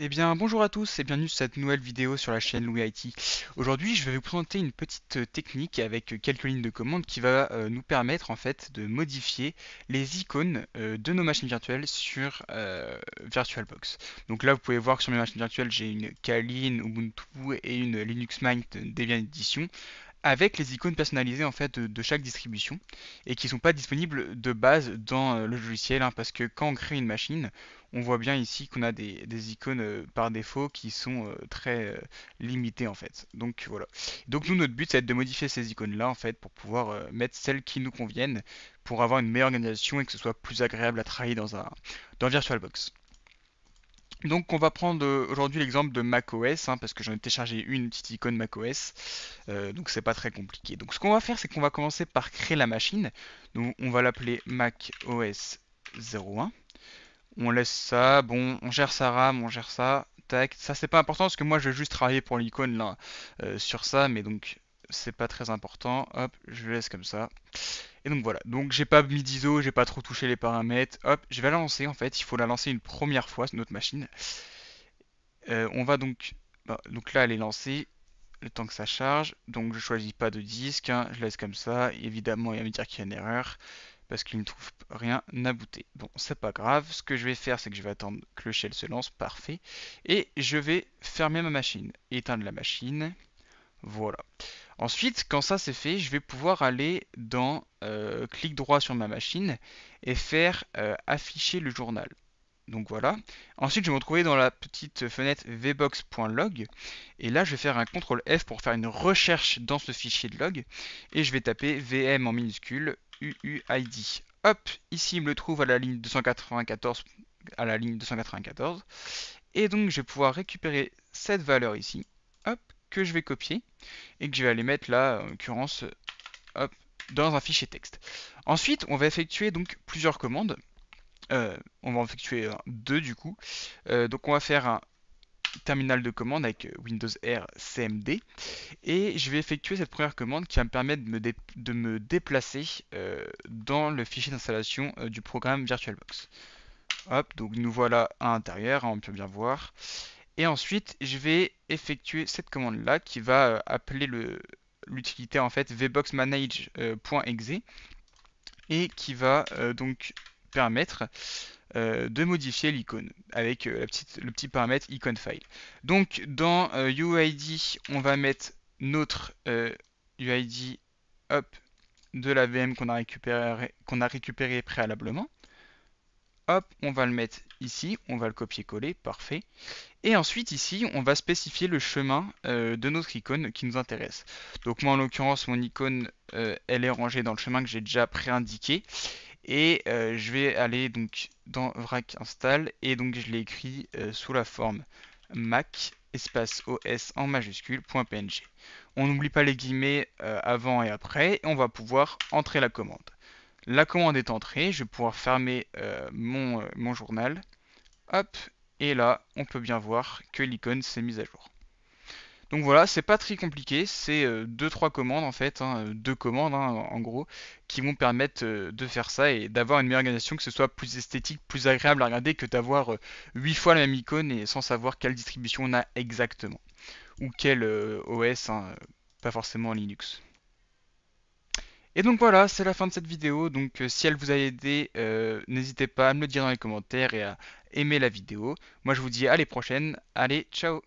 Eh bien, bonjour à tous et bienvenue sur cette nouvelle vidéo sur la chaîne Louis IT. Aujourd'hui, je vais vous présenter une petite technique avec quelques lignes de commande qui va nous permettre en fait de modifier les icônes de nos machines virtuelles sur VirtualBox. Donc là, vous pouvez voir que sur mes machines virtuelles, j'ai une Kali, une Ubuntu et une Linux Mint Debian Edition avec les icônes personnalisées en fait de chaque distribution et qui ne sont pas disponibles de base dans le logiciel, hein, parce que quand on crée une machine, on voit bien ici qu'on a des icônes par défaut qui sont très limitées en fait. Donc voilà. Donc nous, notre but, c'est de modifier ces icônes là en fait pour pouvoir mettre celles qui nous conviennent pour avoir une meilleure organisation et que ce soit plus agréable à travailler dans VirtualBox. Donc on va prendre aujourd'hui l'exemple de macOS, hein, parce que j'en ai téléchargé une petite icône macOS, donc c'est pas très compliqué. Donc ce qu'on va faire, c'est qu'on va commencer par créer la machine. Donc on va l'appeler macOS 01. On laisse ça, bon, on gère sa RAM, on gère ça, tac. Ça c'est pas important parce que moi je vais juste travailler pour l'icône là sur ça, mais donc c'est pas très important. Hop, je le laisse comme ça. Et donc voilà, donc j'ai pas mis d'ISO, j'ai pas trop touché les paramètres. Hop, je vais la lancer en fait. Il faut la lancer une première fois sur notre machine. On va donc, donc là elle est lancée, le temps que ça charge. Donc je choisis pas de disque, hein, je laisse comme ça. Évidemment, il va me dire qu'il y a une erreur parce qu'il ne trouve rien à booter. Bon, c'est pas grave. Ce que je vais faire, c'est que je vais attendre que le shell se lance, parfait. Et je vais fermer ma machine, éteindre la machine. Voilà. Ensuite, quand ça c'est fait, je vais pouvoir aller dans clic droit sur ma machine et faire afficher le journal. Donc voilà. Ensuite, je vais me retrouver dans la petite fenêtre vbox.log. Et là, je vais faire un CTRL F pour faire une recherche dans ce fichier de log. Et je vais taper VM en minuscule UUID. Hop, ici, il me le trouve à la ligne 294. À la ligne 294. Et donc, je vais pouvoir récupérer cette valeur ici. Hop, que je vais copier. Et que je vais aller mettre là, en l'occurrence, hop, dans un fichier texte. Ensuite, on va effectuer donc plusieurs commandes. On va en effectuer deux du coup. Donc on va faire un terminal de commande avec Windows R CMD et je vais effectuer cette première commande qui va me permettre de me déplacer dans le fichier d'installation du programme VirtualBox. Hop, donc nous voilà à l'intérieur, hein, on peut bien voir. Et ensuite, je vais effectuer cette commande là qui va appeler l'utilité en fait vboxmanage.exe et qui va donc permettre de modifier l'icône avec le petit paramètre icon file. Donc dans UID, on va mettre notre UID hop, de la VM qu'on a récupéré préalablement. Hop, on va le mettre ici, on va le copier-coller, parfait. Et ensuite ici, on va spécifier le chemin de notre icône qui nous intéresse. Donc moi en l'occurrence, mon icône, elle est rangée dans le chemin que j'ai déjà préindiqué. Et je vais aller donc dans vrac install et donc je l'ai écrit sous la forme mac espace os en majuscule .png. On n'oublie pas les guillemets avant et après et on va pouvoir entrer la commande. La commande est entrée, je vais pouvoir fermer mon journal. Hop, et là on peut bien voir que l'icône s'est mise à jour. Donc voilà, c'est pas très compliqué, c'est deux trois commandes en fait, hein, deux commandes hein, en gros, qui vont permettre de faire ça et d'avoir une meilleure organisation, que ce soit plus esthétique, plus agréable à regarder que d'avoir 8 fois la même icône et sans savoir quelle distribution on a exactement. Ou quel OS, hein, pas forcément Linux. Et donc voilà, c'est la fin de cette vidéo. Donc si elle vous a aidé, n'hésitez pas à me le dire dans les commentaires et à aimer la vidéo. Moi je vous dis à les prochaines. Allez, ciao!